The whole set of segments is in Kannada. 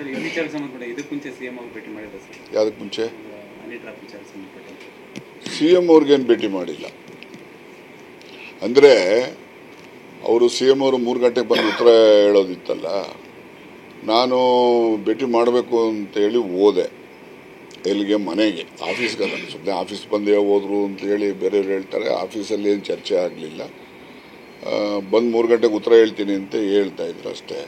ಸರ್ ಈ ವಿಚಾರ ಸಂಬಂಧಪಟ್ಟ ಇದಕ್ಕೆ ಮುಂಚೆ ಸಿಎಂ ಅವರು ಭೇಟಿ ಮಾಡಿದ್ರು ಸರ್. ಯಾವುದಕ್ಕೆ ಮುಂಚೆ ಹನಿ ಟ್ರಾಪ್ ವಿಚಾರ ಸಂಬಂಧಪಟ್ಟ ಸಿಎಂ ಅವ್ರಿಗೇನು ಭೇಟಿ ಮಾಡಿಲ್ಲ. ಅಂದರೆ ಅವರು ಸಿಎಂ ಅವರು 3 ಗಂಟೆಗೆ ಬಂದು ಉತ್ತರ ಹೇಳೋದಿತ್ತಲ್ಲ, ನಾನು ಭೇಟಿ ಮಾಡಬೇಕು ಅಂತೇಳಿ ಹೋದೆ. ಎಲ್ಲಿಗೆ? ಮನೆಗೆ, ಆಫೀಸ್ಗಲ್ಲ. ಸುಮ್ಮನೆ ಆಫೀಸ್ ಬಂದೇ ಹೋದ್ರು ಅಂತೇಳಿ ಬೇರೆಯವ್ರು ಹೇಳ್ತಾರೆ. ಆಫೀಸಲ್ಲಿ ಏನು ಚರ್ಚೆ ಆಗಲಿಲ್ಲ. ಬಂದು 3 ಗಂಟೆಗೆ ಉತ್ತರ ಹೇಳ್ತೀನಿ ಅಂತ ಹೇಳ್ತಾ ಇದ್ರು ಅಷ್ಟೇ.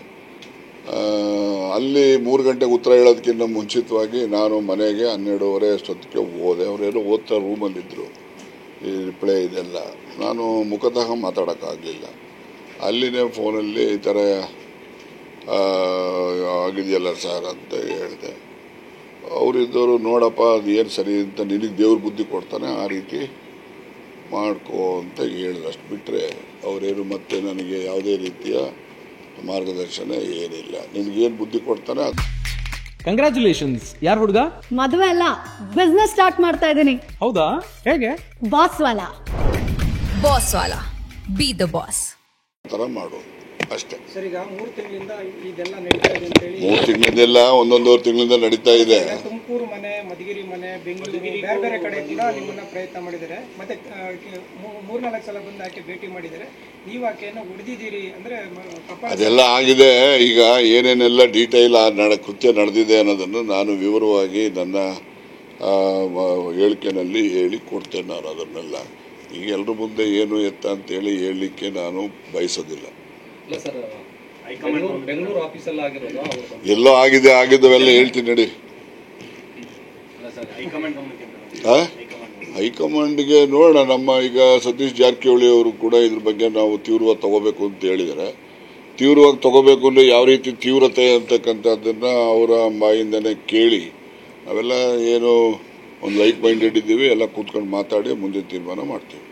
ಅಲ್ಲಿ 3 ಗಂಟೆಗೆ ಉತ್ತರ ಹೇಳೋದಕ್ಕಿಂತ ಮುಂಚಿತವಾಗಿ ನಾನು ಮನೆಗೆ 12:30 ಅಷ್ಟೊತ್ತಿಗೆ ಹೋದೆ. ಅವರೇನೋ ಓದ್ತಾ ರೂಮಲ್ಲಿದ್ದರು. ಈ ರಿಪ್ಲೈ ಇದೆಲ್ಲ ನಾನು ಮುಖತಃ ಮಾತಾಡೋಕ್ಕಾಗಲಿಲ್ಲ. ಅಲ್ಲಿನೇ ಫೋನಲ್ಲಿ ಈ ಥರ ಆಗಿದೆಯಲ್ಲ ಸರ್ ಅಂತ ಹೇಳಿದೆ. ಅವರಿದ್ದವರು ನೋಡಪ್ಪ ಅದು ಏನು ಸರಿ ಅಂತ ನಿನಗೆ ದೇವ್ರ ಬುದ್ಧಿ ಕೊಡ್ತಾನೆ, ಆ ರೀತಿ ಮಾಡ್ಕೋ ಅಂತ ಹೇಳಿದ್ರು. ಅಷ್ಟು ಬಿಟ್ಟರೆ ಅವರೇನು ಮತ್ತೆ ನನಗೆ ಯಾವುದೇ ರೀತಿಯ ಮಾರ್ಗದರ್ಶನ ಏನಿಲ್ಲ. ನಿನಗೇನು ಬುದ್ಧಿ ಕೊಡ್ತಾನೆ ಅದು. ಕಂಗ್ರ್ಯಾಚುಲೇಷನ್ಸ್. ಯಾರು ಹುಡುಗ? ಮದುವೆ ಅಲ್ಲ, ಬಿಸ್ನೆಸ್ ಸ್ಟಾರ್ಟ್ ಮಾಡ್ತಾ ಇದ್ದೀನಿ. ಹೌದಾ? ಹೇಗೆ? Boss Vala. Boss Vala, B the boss. ಥರ ಮಾಡು ಅಷ್ಟೇ. ಸರ್, ಈಗ 3 ತಿಂಗಳಿಂದ ಇದೆಲ್ಲ ನಡೀತಾ ಇದೆ ಅಂತ ಹೇಳಿ 3 ತಿಂಗಳಿಂದೆಲ್ಲ 1-1.5 ತಿಂಗಳಿಂದ ನಡೀತಾ ಇದೆ. ತುಮಕೂರು ಮನೆ, ಮಧುಗಿರಿ ಮನೆ, ಬೆಂಗಳೂರು ಬೇರೆ ಬೇರೆ ಕಡೆ ಕೂಡ ನಿಮ್ಮನ್ನ ಪ್ರಯತ್ನ ಮಾಡಿದ್ದಾರೆ. ಮತ್ತೆ 3-4 ಸಲ ಬಂದು ಆಕೆ ಭೇಟಿ ಮಾಡಿದ್ದಾರೆ. ನೀವು ಆಕೆಯನ್ನು ಹೊಡೆದಿದ್ದೀರಿ ಅಂದ್ರೆ ಅದೆಲ್ಲ ಆಗಿದೆ. ಈಗ ಏನೇನೆಲ್ಲ ಡೀಟೇಲ್ ಕೃತ್ಯ ನಡೆದಿದೆ ಅನ್ನೋದನ್ನು ನಾನು ವಿವರವಾಗಿ ನನ್ನ ಹೇಳಿಕೆನಲ್ಲಿ ಹೇಳಿ ಕೊಡ್ತೇನೆ. ನಾನು ಅದನ್ನೆಲ್ಲ ಈಗ ಎಲ್ಲರ ಮುಂದೆ ಏನು ಎತ್ತ ಅಂತೇಳಿ ಹೇಳಲಿಕ್ಕೆ ನಾನು ಬಯಸೋದಿಲ್ಲ. ಬೆಂಗಳೂರು ಆಫೀಸಲ್ಲಿ ಆಗಿರೋದು ಎಲ್ಲೋ ಆಗಿದ್ದವೆಲ್ಲ ಹೇಳ್ತೀನಿ ನಡಿ. ಹೈಕಮಾಂಡ್ಗೆ ನೋಡೋಣ. ನಮ್ಮ ಈಗ ಸತೀಶ್ ಜಾರಕಿಹೊಳಿ ಅವರು ಕೂಡ ಇದ್ರ ಬಗ್ಗೆ ನಾವು ತೀವ್ರವಾಗಿ ತಗೋಬೇಕು ಅಂತ ಹೇಳಿದ್ದಾರೆ. ತೀವ್ರವಾಗಿ ತಗೋಬೇಕು ಅಂದರೆ ಯಾವ ರೀತಿ ತೀವ್ರತೆ ಅಂತಕ್ಕಂಥದ್ದನ್ನು ಅವರ ಬಾಯಿಂದನೇ ಕೇಳಿ ನಾವೆಲ್ಲ ಏನು ಒಂದು ಲೈಕ್ ಮೈಂಡೆಡ್ ಇದ್ದೀವಿ, ಎಲ್ಲ ಕೂತ್ಕೊಂಡು ಮಾತಾಡಿ ಮುಂದೆ ತೀರ್ಮಾನ ಮಾಡ್ತೀವಿ.